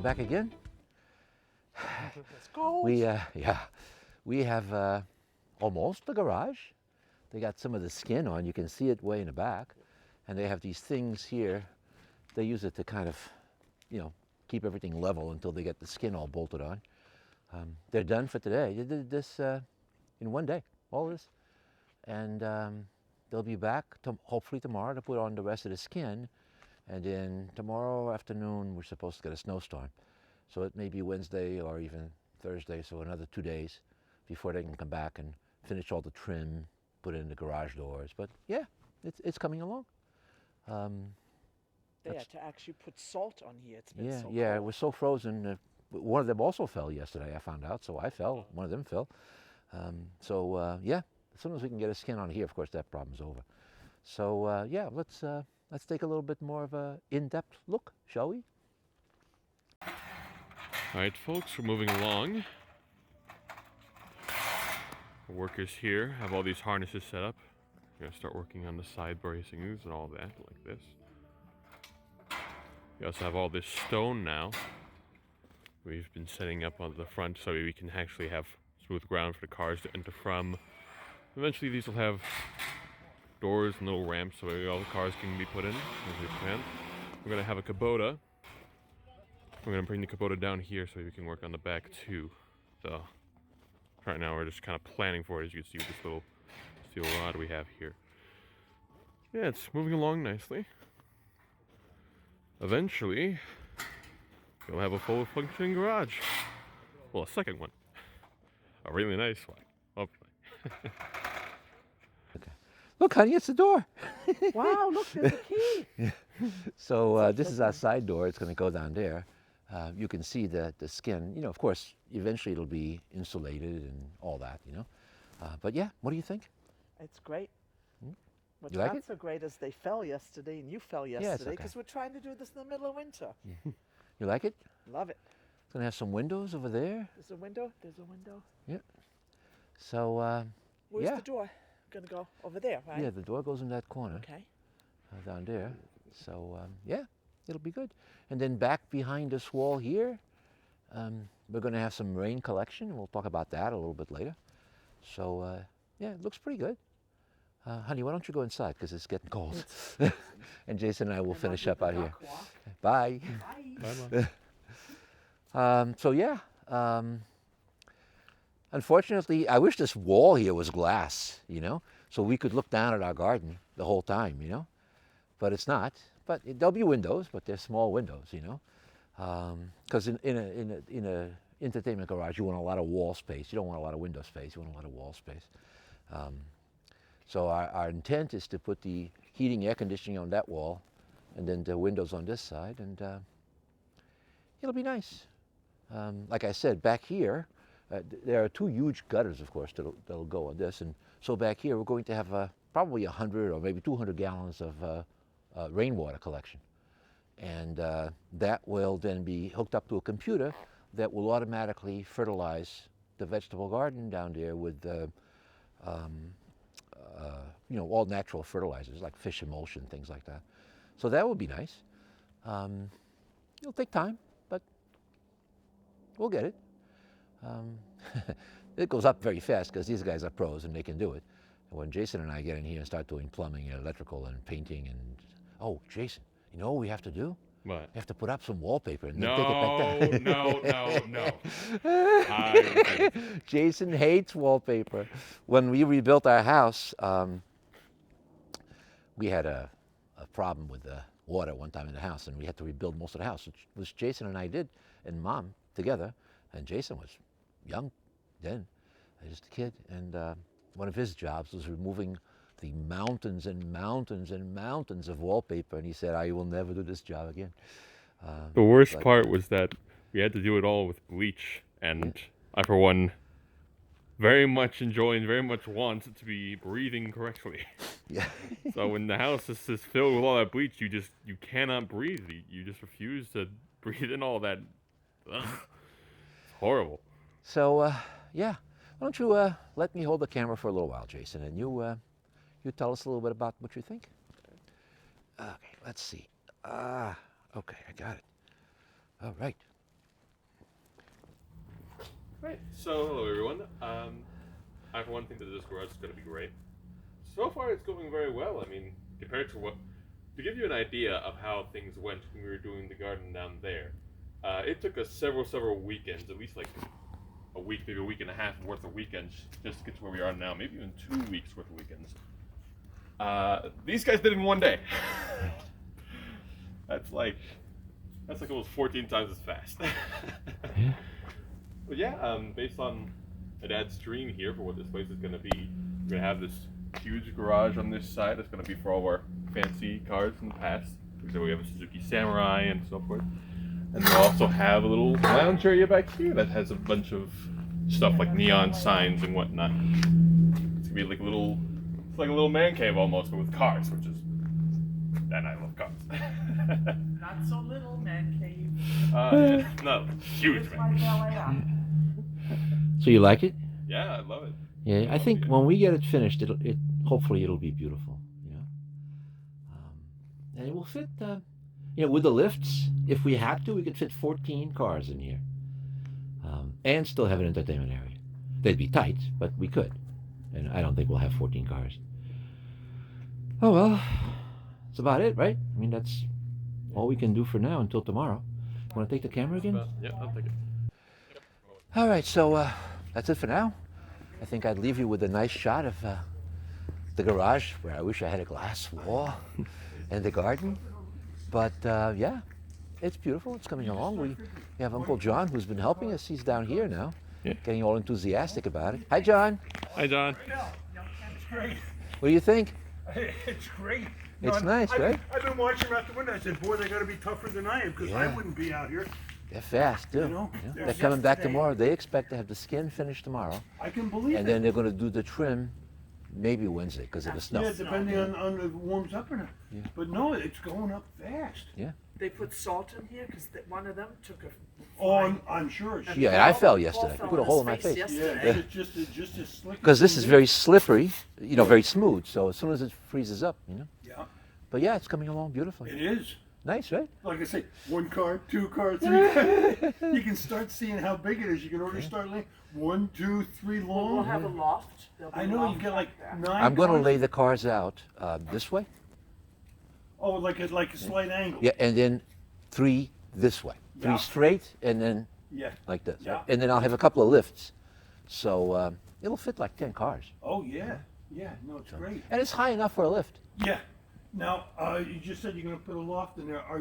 welcome back again. It's cold. We have almost the garage. They got some of the skin on. You can see it way in the back, and they have these things here. They use it to kind of, keep everything level until they get the skin all bolted on. They're done for today. They did this in one day, all this, and they'll be back hopefully tomorrow to put on the rest of the skin. And then tomorrow afternoon, we're supposed to get a snowstorm. So it may be Wednesday or even Thursday, so another 2 days before they can come back and finish all the trim, put in the garage doors. But yeah, it's coming along. They had to actually put salt on here. It's been so Yeah, cold. it was so frozen. One of them also fell yesterday, I found out, so I fell. One of them fell. Yeah, as soon as we can get a skin on here, of course, that problem's over. So yeah, let's take a little bit more of a in-depth look, shall we? All right, folks, we're moving along. The workers here have all these harnesses set up. We're gonna start working on the side bracings and all that, like this. We also have all this stone now. We've been setting up on the front so we can actually have smooth ground for the cars to enter from. Eventually, these will have doors and little ramps so all the cars can be put in as we plan. We're gonna have a Kubota. We're gonna bring the Kubota down here so we can work on the back too. So right now we're just kind of planning for it, as you can see with this little steel rod we have here. Yeah, it's moving along nicely. Eventually, we'll have a full functioning garage. Well, a second one. A really nice one, hopefully. Okay. Look, honey, it's the door. Wow, look, there's a key. So this is our side door. It's going to go down there. You can see the skin. Of course, eventually it'll be insulated and all that, But yeah, what do you think? It's great. What's You like not it? so great is they fell yesterday and you fell it's yesterday okay. because we're trying to do this in the middle of winter. You like it? Love it. It's going to have some windows over there. There's a window. There's a window. Yeah. So, Where's yeah. the door? Gonna go over there, right? Yeah, the door goes in that corner Okay. down there. So, yeah, it'll be good. And then back behind this wall here, we're going to have some rain collection. We'll talk about that a little bit later. So, yeah, it looks pretty good. Honey, why don't you go inside because it's getting cold. And Jason and I will finish up out here. Bye. Bye. Bye, So yeah, unfortunately, I wish this wall here was glass, so we could look down at our garden the whole time, But it's not. But there'll be windows, but they're small windows, Because in a entertainment garage, you want a lot of wall space. You don't want a lot of window space. You want a lot of wall space. So our intent is to put the heating, air conditioning on that wall, and then the windows on this side, and it'll be nice. Like I said, back here, there are two huge gutters, of course, that'll go on this, and so back here we're going to have probably 100 or maybe 200 gallons of rainwater collection, and that will then be hooked up to a computer that will automatically fertilize the vegetable garden down there with all natural fertilizers like fish emulsion, things like that. So that would be nice. It'll take time, but we'll get it. It goes up very fast because these guys are pros and they can do it. And when Jason and I get in here and start doing plumbing and electrical and painting and, oh, Jason, you know what we have to do? What? We have to put up some wallpaper and then take it back down. No. Jason hates wallpaper. When we rebuilt our house, we had a problem with the water one time in the house, and we had to rebuild most of the house, which Jason and I did, and Mom together. And Jason was young then, just a kid, and one of his jobs was removing the mountains and mountains and mountains of wallpaper, and he said, I will never do this job again. The worst part was that we had to do it all with bleach, and I, for one, very much enjoy and very much want it to be breathing correctly. Yeah. So when the house is just filled with all that bleach, you cannot breathe. You just refuse to breathe in all that. Ugh. It's horrible. So, yeah, why don't you let me hold the camera for a little while, Jason, and you tell us a little bit about what you think. Okay, let's see. Okay, I got it. All right. Right. So, hello everyone. I for one think that this garage is going to be great. So far, it's going very well. I mean, compared to to give you an idea of how things went when we were doing the garden down there, it took us several weekends, at least like a week, maybe a week and a half worth of weekends, just to get to where we are now. Maybe even 2 weeks worth of weekends. These guys did it in one day. That's like almost 14 times as fast. Yeah. But yeah, based on my dad's dream here for what this place is going to be, we're going to have this huge garage on this side. That's going to be for all our fancy cars from the past. So we have a Suzuki Samurai and so forth. And we'll also have a little lounge area back here that has a bunch of stuff like neon signs and whatnot. It's going to be like it's like a little man cave almost, but with cars, which is, and I love cars. Not so little, man cave. No, huge Here's my man. ballet up. So you like it? Yeah, I love it. Yeah, I think when we get it finished, hopefully it'll be beautiful. You know, and it will fit. You know, with the lifts, if we had to, we could fit 14 cars in here, and still have an entertainment area. They'd be tight, but we could. And I don't think we'll have 14 cars. Oh well, that's about it, right? I mean, that's all we can do for now until tomorrow. Want to take the camera again? Yeah, I'll take it. All right, so that's it for now. I think I'd leave you with a nice shot of the garage, where I wish I had a glass wall, and the garden. But yeah, it's beautiful. It's coming along. We have Uncle John, who's been helping us. He's down here now, getting all enthusiastic about it. Hi, John. Hi, John. It's great. What do you think? It's great. It's nice, right? I've been watching them out the window. I said, boy, they got to be tougher than I am, because I Yeah. wouldn't be out here. They're fast, too. You know, Yeah. they're They're coming back yesterday. tomorrow. They expect to have the skin finished tomorrow, I can believe and it. then they're going to do the trim maybe Wednesday because of the snow. Yeah, depending on if it warms up or not. Yeah. But no, it's going up fast. They put salt in here because one of them took a. Oh, I'm sure. And Yeah, and I Paul- fell Paul yesterday. I fell put a on hole his in my face. Yeah, yesterday. it's just as slick. Because as this is it very slippery, you know, very smooth. So as soon as it freezes up, you know. Yeah, But yeah, it's coming along beautifully. it is. Nice, right? Like I say, 1 car, 2 car, 3 car. You can start seeing how big it is. You can already start laying 1, 2, 3 Well, long. we'll have a loft. There'll be I a know you loft get like back 9 I'm going to cars. lay the cars out this way. Oh, like a slight angle. Yeah, and then 3 this way. 3 Yeah. straight, and then Yeah. like this. Yeah. Right? And then I'll have a couple of lifts. So it'll fit like 10 cars. Oh yeah. Yeah. No, it's great. And it's high enough for a lift. Yeah. Now, you just said you're gonna put a loft in there. Are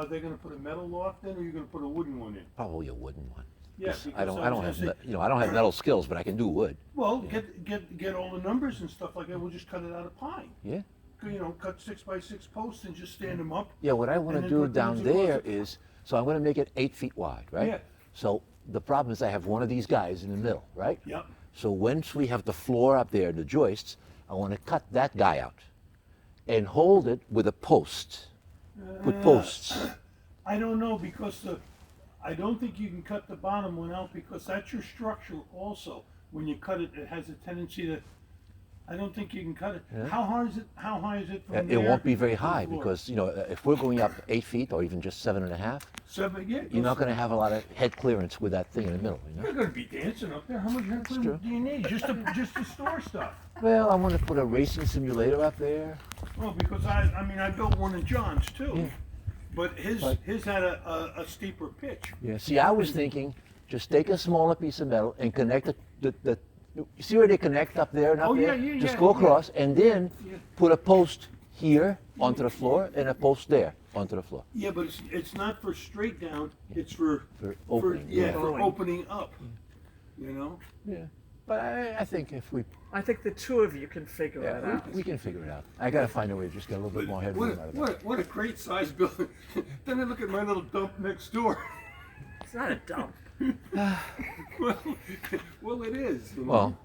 they gonna put a metal loft in, or are you gonna put a wooden one in? Probably a wooden one. Yeah, 'Cause because I don't was have, gonna say- I don't have metal skills, but I can do wood. Well, get all the numbers and stuff like that. We'll just cut it out of pine. Yeah. You know, cut 6x6 posts and just stand them up. Yeah, what I want And to then do put them down into rows there of- is, so I'm going to make it 8 feet wide, right? Yeah. So the problem is I have one of these guys in the middle, right? Yep. So once we have the floor up there, the joists, I want to cut that guy out and hold it with a post. Put posts. I don't know, because I don't think you can cut the bottom one out, because that's your structure also. When you cut it, it has a tendency to. I don't think you can cut it. Yeah. How high is it? How high is it from It there won't be to very the high floor? because, you know, if we're going up 8 feet or even just 7.5, 7. Yeah. you're not going to have a lot of head clearance with that thing in the middle, you know? You're gonna be dancing up there. How much head true. clearance do you need? Just to store stuff. Well, I want to put a racing simulator up there. Well, because I built one in John's too, Yeah. but his had a steeper pitch. Yeah. See, I was thinking, just take a smaller piece of metal and connect the you see where they connect up there and up Oh, there? yeah, yeah, Just yeah, go yeah. across and then Yeah. put a post here onto the floor and a post there onto the floor. Yeah, but it's not for straight down. It's for For opening, yeah, yeah. for opening up. You know. Yeah. But I think if we I think the two of you can figure it yeah, out. we can figure it out. I got to find a way to just get a little bit more headroom out of that. What a great size building. Then I look at my little dump next door. It's not a dump. well, it is. You know? Well,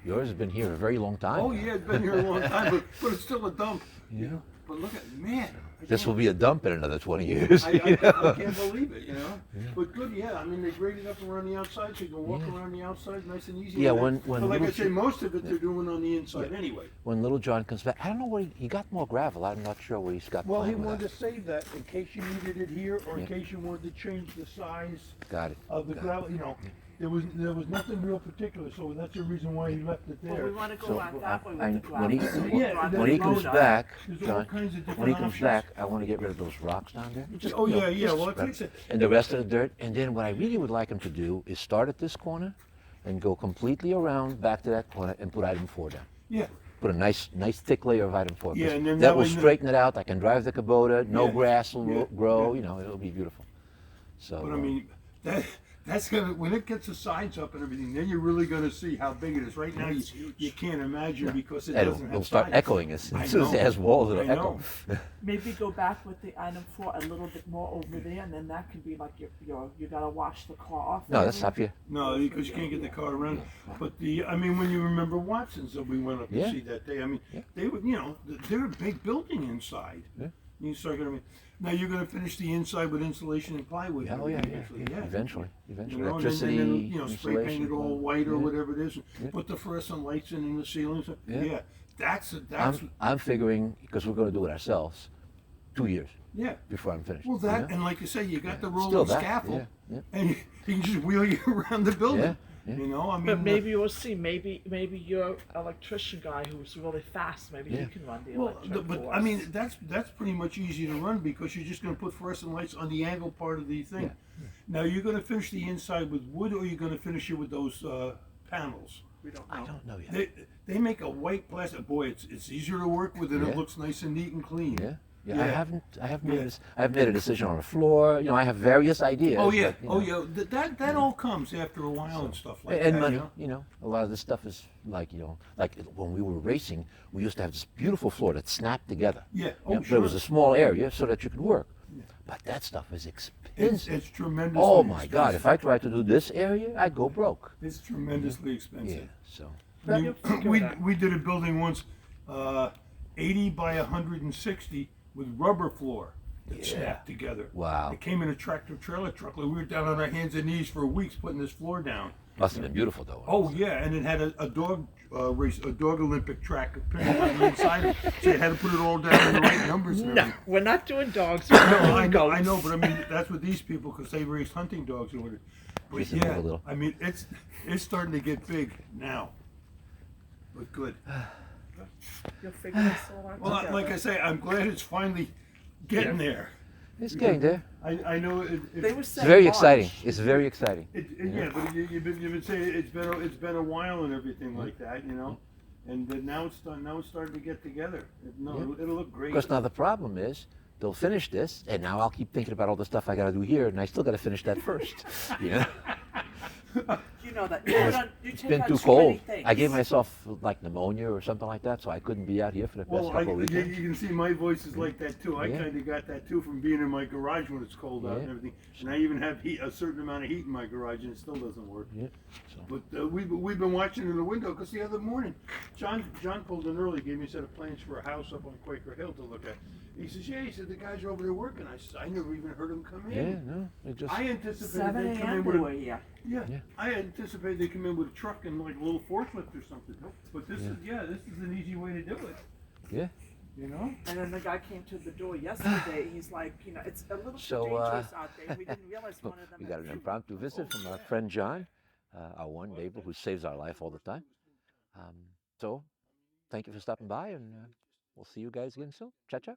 yours has been here a very long time. Oh yeah, it's been here a long time, but it's still a dump. Yeah. But look at man. This will be a dump in another 20 years. I can't believe it, you know. But good, yeah. I mean, they graded up around the outside, so you can walk around the outside nice and easy. Yeah, And when but like I little say, Ch- most of it they're doing on the inside anyway. When little John comes back, I don't know where he got more gravel. I'm not sure what he's got Well, he planned with wanted that. to save that in case you needed it here, or in Yeah. case you wanted to change the size Got it. of the Got it. gravel. You know, there was nothing real particular, so that's the reason why he left it Well, there. we want to go So, out that way I- with the when he- gravel. So Yeah, we'll drive When he the comes road up. back, There's all John, kinds of different when he comes options. back, I want to get rid of those rocks down there. Just, Oh, you know, yeah, yeah, just well, spread- it's a- and the rest of the dirt. And then what I really would like him to do is start at this corner and go completely around back to that corner and put item 4 down. Yeah, Put a nice thick layer of item 4. 'cause Yeah, and then that that will way- straighten it out. I can drive the Kubota. No Yeah, grass will yeah, grow. yeah. You know, it'll be beautiful. So, but I mean, that's gonna, when it gets the sides up and everything, then you're really gonna see how big it is. Right now, you can't imagine because it it'll, doesn't have it'll start sides. echoing as I soon as it know, has walls. It'll I echo. know. Maybe go back with the item 4 a little bit more over there, and then that can be like you gotta wash the car off. No, that's up here. No, because you can't get the car around. But I mean, when you remember Watson's that we went up Yeah. to see that day, I mean, Yeah. they would, you know, they're a big building inside. Yeah. You start gonna, now you're gonna finish the inside with insulation and plywood. Oh yeah, eventually, yeah. Eventually, You eventually. know, Electricity, and then, you know, spray paint insulation. it all white or Yeah. whatever it is. Yeah. Put the fluorescent lights in the ceilings. Yeah. Yeah, that's I'm figuring because we're going to do it ourselves. 2 years yeah. before I'm finished. Well, you that know? and like you say, you got the Still rolling that, scaffold, yeah. and you can just wheel you around the building. Yeah, yeah. You know, I mean, But maybe we'll see. Maybe your electrician guy who's really fast. Maybe Yeah. he can run the well, electric but for I us. mean, that's pretty much easy to run because you're just going to put fluorescent lights on the angle part of the thing. Yeah. Now, you're going to finish the inside with wood, or you're going to finish it with those panels. we don't know. I don't know yet. They make a white plastic. Boy, it's easier to work with, and Yeah. it looks nice and neat and clean. Yeah. Yeah, Yeah. I haven't made Yeah. this. I haven't made a decision on the floor. You know, I have various ideas. Oh yeah, but, you oh know, yeah. That all comes after a while and stuff like and that. money. You know? You know, a lot of this stuff is like like when we were racing, we used to have this beautiful floor that snapped together. Yeah. You Oh know, sure. There was a small area so that you could work. But that stuff is expensive. It's tremendously. Oh my God! If expensive. I tried to do this area, I'd go broke. It's tremendously Yeah. expensive. So. I mean, You'll figure we it out. we did a building once, 80 by 160 with rubber floor that Yeah. snapped together. Wow. It came in a tractor trailer truck. Like we were down on our hands and knees for weeks putting this floor down. Must have been beautiful though. Oh yeah, and it had a dog race, a dog Olympic track printed on the inside. of it. So you had to put it all down in the right numbers. And No, everything. we're not doing dogs. We're No, doing I know, goats. but I mean that's with these people because they raise hunting dogs and whatever. But Raise them up yeah, a little. I mean it's starting to get big now. But good. You'll figure this all out Well, together. like I say, I'm glad it's finally getting there. It's getting there. I know They were It's saying very March. exciting. It's very exciting. yeah, but you've been saying it's been a while and everything like that, you know, and now it's starting to get together. It'll look great. Because now the problem is, they'll finish this, and now I'll keep thinking about all the stuff I got to do here, and I still got to finish that first. You know, You know that. You it's take been on too too many cold. things. I gave myself like pneumonia or something like that, so I couldn't be out here for the past Well, couple of you weekends. can see my voice is like that too. I Yeah. kind of got that too from being in my garage when it's cold out and Yeah. everything. And I even have a certain amount of heat in my garage, and it still doesn't work. Yeah. So. But we've been watching in the window because the other morning, John pulled in early, gave me a set of plans for a house up on Quaker Hill to look at. He says, yeah, he said the guys are over there working. I said, I never even heard them come in. Yeah, no, it just. I anticipated 7 they'd come a.m. in we with were a, here. yeah, Yeah. I anticipated they come in with a truck and like a little forklift or something. But this is an easy way to do it. Yeah. You know? And then the guy came to the door yesterday. He's like, it's a little So, too dangerous out there. We didn't realize one of them. We had got an two. impromptu visit from our friend John, our one neighbor who saves our life all the time. So, thank you for stopping by, and we'll see you guys again soon. Cha cha.